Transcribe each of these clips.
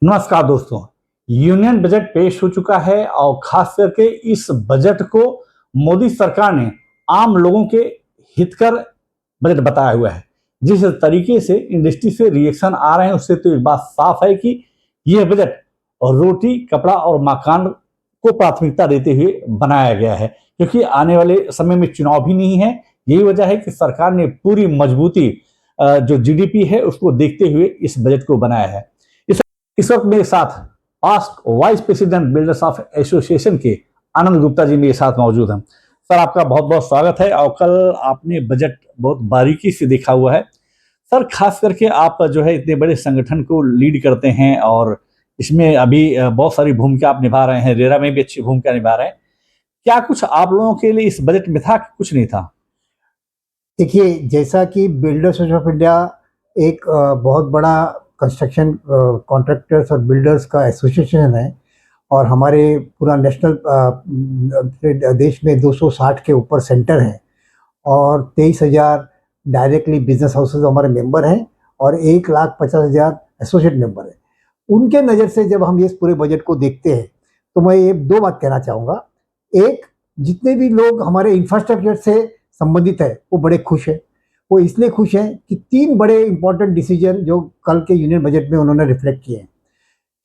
नमस्कार दोस्तों। Union budget पेश हो चुका है और खास करके इस बजट को मोदी सरकार ने आम लोगों के हितकर बजट बताया हुआ है। जिस तरीके से इंडस्ट्री से रिएक्शन आ रहे हैं उससे तो एक बात साफ है कि यह बजट रोटी कपड़ा और मकान को प्राथमिकता देते हुए बनाया गया है, क्योंकि आने वाले समय में चुनाव भी नहीं है। यही वजह है कि सरकार ने पूरी मजबूती जो जीडीपी है उसको देखते हुए इस बजट को बनाया है। इस वक्त मेरे साथ past vice president builders of association के आनंद गुप्ता जी मेरे साथ मौजूद हैं। सर, आपका बहुत बहुत स्वागत है। और कल आपने बजट बहुत बारीकी से देखा हुआ है। सर, खास करके आप जो है इतने बड़े संगठन को लीड करते हैं और इसमें अभी बहुत सारी भूमिका आप निभा रहे हैं, रेरा में भी अच्छी भूमिका निभा रहे हैं। क्या कुछ आप लोगों के लिए इस बजट में था कि कुछ नहीं था? देखिए, जैसा कि बिल्डर्स ऑफ इंडिया एक बहुत बड़ा कंस्ट्रक्शन कॉन्ट्रैक्टर्स और बिल्डर्स का एसोसिएशन है और हमारे पूरा नेशनल देश में 260 के ऊपर सेंटर हैं और 23,000 डायरेक्टली बिजनेस हाउसेज हमारे मेंबर हैं और 1,50,000 एसोसिएट मेंबर हैं। उनके नज़र से जब हम इस पूरे बजट को देखते हैं तो मैं ये दो बात कहना चाहूँगा। एक, जितने भी लोग हमारे इंफ्रास्ट्रक्चर से संबंधित है वो बड़े खुश हैं। वो इसलिए खुश हैं कि 3 बड़े इंपॉर्टेंट डिसीजन जो कल के यूनियन बजट में उन्होंने रिफ्लेक्ट किए हैं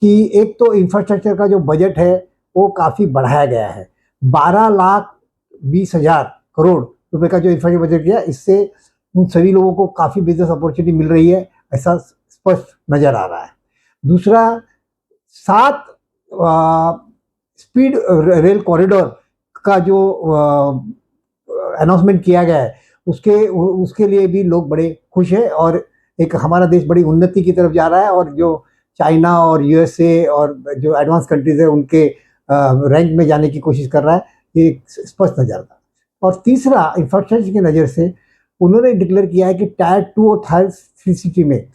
कि एक तो इंफ्रास्ट्रक्चर का जो बजट है वो काफ़ी बढ़ाया गया है। 12,20,000 करोड़ रुपए का जो इंफ्रास्ट्रक्चर बजट किया, इससे उन सभी लोगों को काफ़ी बिजनेस अपॉर्चुनिटी मिल रही है, ऐसा स्पष्ट नज़र आ रहा है। दूसरा, 7 स्पीड रेल कॉरिडोर का जो अनाउंसमेंट किया गया है उसके लिए भी लोग बड़े खुश हैं और एक हमारा देश बड़ी उन्नति की तरफ जा रहा है और जो चाइना और यूएसए और जो एडवांस कंट्रीज है उनके रैंक में जाने की कोशिश कर रहा है, ये स्पष्ट नजर आता है। और तीसरा, इंफ्रास्ट्रक्चर की नज़र से उन्होंने डिक्लेयर किया है कि टायर 2 और टायर 3 सिटी में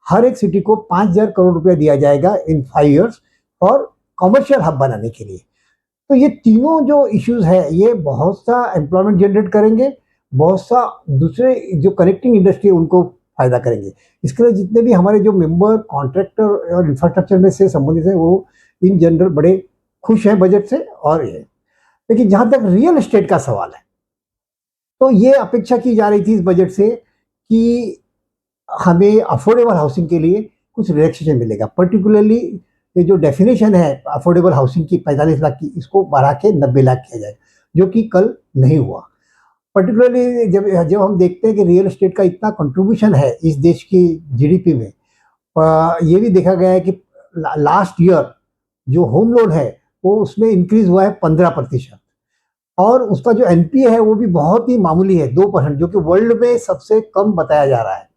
हर एक सिटी को 5,000 करोड़ रुपया दिया जाएगा इन 5 ईयर्स और कमर्शियल हब बनाने के लिए। तो ये तीनों जो इश्यूज है ये बहुत सा एम्प्लॉयमेंट जनरेट करेंगे, बहुत सा दूसरे जो कनेक्टिंग इंडस्ट्री है उनको फायदा करेंगे। इसके लिए जितने भी हमारे जो मेंबर कॉन्ट्रैक्टर और इंफ्रास्ट्रक्चर में से संबंधित है वो इन जनरल बड़े खुश हैं बजट से। और ये, लेकिन जहाँ तक रियल एस्टेट का सवाल है तो ये अपेक्षा की जा रही थी इस बजट से कि हमें अफोर्डेबल हाउसिंग के लिए कुछ रिलैक्सेशन मिलेगा। पर्टिकुलरली ये जो डेफिनेशन है अफोर्डेबल हाउसिंग की 45 लाख की, इसको बढ़ा के 90 लाख किया जाए, जो कि कल नहीं हुआ। पर्टिकुलरली जब जब हम देखते हैं कि रियल एस्टेट का इतना कंट्रीब्यूशन है इस देश की जीडीपी में, ये भी देखा गया है कि लास्ट ईयर जो होम लोन है वो उसमें इंक्रीज हुआ है 15% और उसका जो एनपीए है वो भी बहुत ही मामूली है 2%, जो कि वर्ल्ड में सबसे कम बताया जा रहा है।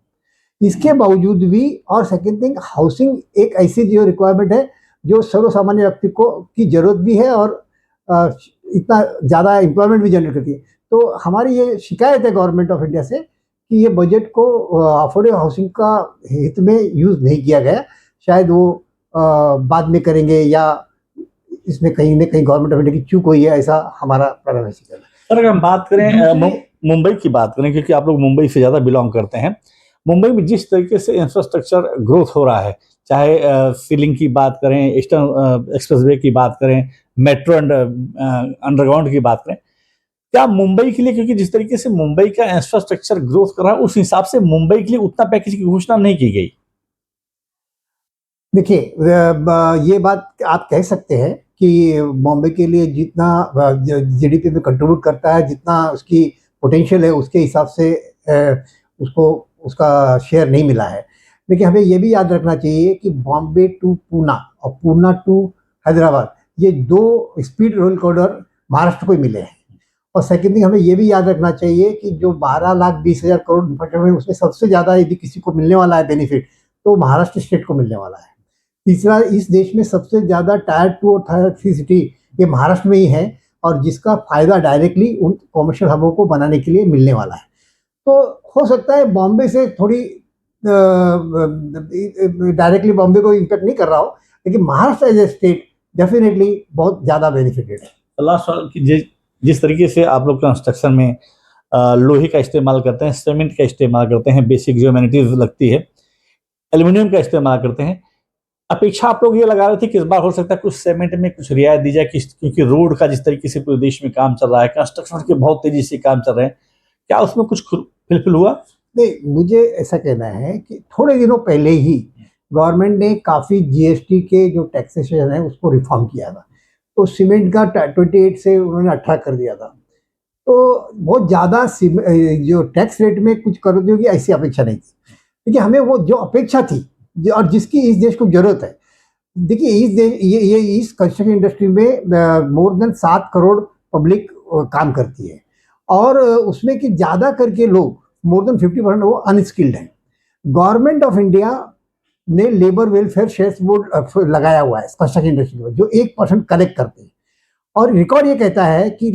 इसके बावजूद भी, और सेकेंड थिंग, हाउसिंग एक ऐसी जो रिक्वायरमेंट है जो सर्वसामान्य व्यक्ति को की जरूरत भी है और इतना ज़्यादा एम्प्लॉयमेंट भी जनरेट करती है। तो हमारी ये शिकायत है गवर्नमेंट ऑफ इंडिया से कि ये बजट को अफोर्डेबल हाउसिंग का हित में यूज़ नहीं किया गया। शायद वो बाद में करेंगे या इसमें कहीं ना कहीं गवर्नमेंट ऑफ इंडिया की चूक हुई है, ऐसा हमारा प्रारंभ है। सर, अगर हम बात करें मुंबई की बात करें, क्योंकि आप लोग मुंबई से ज़्यादा बिलोंग करते हैं, मुंबई में जिस तरीके से इंफ्रास्ट्रक्चर ग्रोथ हो रहा है, चाहे सीलिंग की बात करें, ईस्टर्न एक्सप्रेसवे की बात करें, मेट्रो एंड अंडरग्राउंड की बात करें, क्या मुंबई के लिए, क्योंकि जिस तरीके से मुंबई का इंफ्रास्ट्रक्चर ग्रोथ कर रहा है उस हिसाब से मुंबई के लिए उतना पैकेज की घोषणा नहीं की गई? देखिए, ये बात आप कह सकते हैं कि बॉम्बे के लिए जितना जीडीपी में कंट्रीब्यूट करता है, जितना उसकी पोटेंशियल है, उसके हिसाब से उसको उसका शेयर नहीं मिला है। लेकिन हमें ये भी याद रखना चाहिए कि बॉम्बे टू पूना और पूना टू हैदराबाद, ये 2 स्पीड रेल कॉरिडोर महाराष्ट्र को ही मिले हैं। और सेकेंड थिंग, हमें ये भी याद रखना चाहिए कि जो 12,20,000 करोड़ इंफ्रास्ट्रक्चर में उसमें सबसे ज़्यादा यदि किसी को मिलने वाला है बेनिफिट तो महाराष्ट्र स्टेट को मिलने वाला है। तीसरा, इस देश में सबसे ज़्यादा टायर 2 और टायर 3 सिटी ये महाराष्ट्र में ही है और जिसका फायदा डायरेक्टली उन कॉमर्शियल हबों को बनाने के लिए मिलने वाला है। तो हो सकता है बॉम्बे से थोड़ी डायरेक्टली बॉम्बे को इम्पैक्ट नहीं कर रहा हो, लेकिन Maharashtra as a state definitely बहुत ज़्यादा बेनिफिटेड है। लास्ट सवाल कि जिस तरीके से आप लोग कंस्ट्रक्शन में लोहे का इस्तेमाल करते हैं, सीमेंट का इस्तेमाल करते हैं, बेसिक जो एमिनिटीज लगती है, एल्यूमिनियम का इस्तेमाल करते हैं, अपेक्षा आप लोग ये लगा रहे थे कि इस बार हो सकता है कुछ सेगमेंट में कुछ रियायत दी जाए, क्योंकि रोड का जिस तरीके से पूरे देश में काम चल रहा है, कंस्ट्रक्शन के बहुत तेजी से काम चल रहे हैं, क्या उसमें कुछ फुलफिल हुआ? नहीं, मुझे ऐसा कहना है कि थोड़े दिनों पहले ही गवर्नमेंट ने काफ़ी जीएसटी के जो टैक्सेशन है उसको रिफॉर्म किया था। तो सीमेंट का 28 से उन्होंने 18 कर दिया था। तो बहुत ज़्यादा जो टैक्स रेट में कुछ कर दोगी ऐसी अपेक्षा नहीं थी। देखिए, हमें वो जो अपेक्षा थी और जिसकी इस देश को ज़रूरत है, देखिए इस देश ये इस कंस्ट्रक्शन इंडस्ट्री में मोर देन 7 करोड़ पब्लिक काम करती है और उसमें कि ज़्यादा करके लोग मोर देन 50% वो अनस्किल्ड हैं। गवर्नमेंट ऑफ इंडिया ने लेबर वेलफेयर शेयर्स बोर्ड लगाया हुआ है कंस्ट्रक्शन इंडस्ट्री में, जो 1% कलेक्ट करते हैं और रिकॉर्ड ये कहता है कि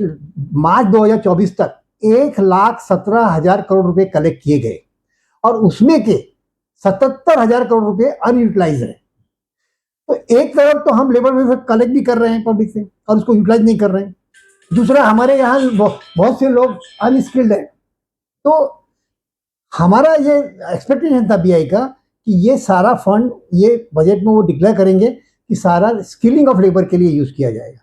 मार्च 2024 तक 1,17,000 करोड़ रुपए कलेक्ट किए गए और उसमें के 77,000 करोड़ रुपए अनयूटिलाइज है। तो एक तरफ तो हम लेबर वेलफेयर कलेक्ट भी कर रहे हैं पब्लिक से और उसको यूटिलाइज नहीं कर रहे हैं, दूसरा हमारे यहाँ बहुत से लोग अनस्किल्ड हैं। तो हमारा ये एक्सपेक्टेशन था बीआई का कि ये सारा फंड ये बजट में वो डिक्लेयर करेंगे कि सारा स्किलिंग ऑफ लेबर के लिए यूज किया जाएगा,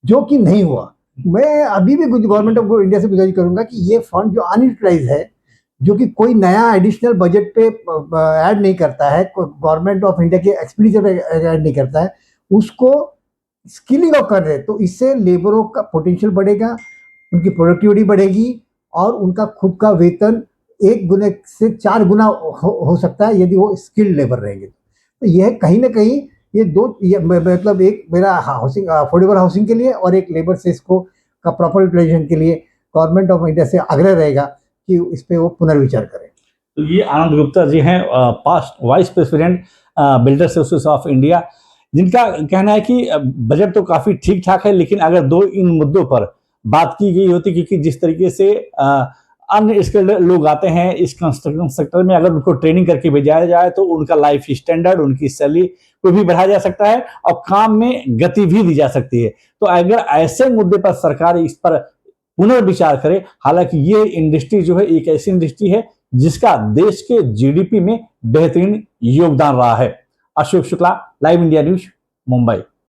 जो कि नहीं हुआ। मैं अभी भी गवर्नमेंट ऑफ इंडिया से गुजारिश करूंगा कि ये फंड जो अनयूटिलाइज है, जो कि कोई नया एडिशनल बजट पे ऐड नहीं करता है, गवर्नमेंट ऑफ इंडिया के एक्सपेंडिचर पे ऐड नहीं करता है, उसको स्किलिंग ऑफ कर रहे हैं। तो इससे लेबरों का पोटेंशियल बढ़ेगा, उनकी प्रोडक्टिविटी बढ़ेगी और उनका खुद का वेतन 1 गुना से 4 गुना हो सकता है यदि वो स्किल्ड लेबर रहेंगे। तो यह कहीं ना कहीं ये मतलब एक मेरा हाउसिंग अफोर्डेबल हाउसिंग के लिए और एक लेबर से इसको का प्रॉपर यूटिलाइजेशन के लिए गवर्नमेंट ऑफ इंडिया से आग्रह रहेगा कि इस पे वो पुनर्विचार करें। तो ये आनंद गुप्ता जी हैं, past vice president builders association of India, जिनका कहना है कि बजट तो काफ़ी ठीक ठाक है, लेकिन अगर दो इन मुद्दों पर बात की गई होती, क्योंकि जिस तरीके से अनस्किल्ड लोग आते हैं इस कंस्ट्रक्शन सेक्टर में, अगर उनको ट्रेनिंग करके भेजा जाए तो उनका लाइफ स्टैंडर्ड, उनकी सैलरी को भी बढ़ाया जा सकता है और काम में गति भी दी जा सकती है। तो अगर ऐसे मुद्दे पर सरकार इस पर पुनर्विचार करे, हालांकि ये इंडस्ट्री जो है एक ऐसी इंडस्ट्री है जिसका देश के जीडीपी में बेहतरीन योगदान रहा है। Ashok Shukla, live India news, Mumbai.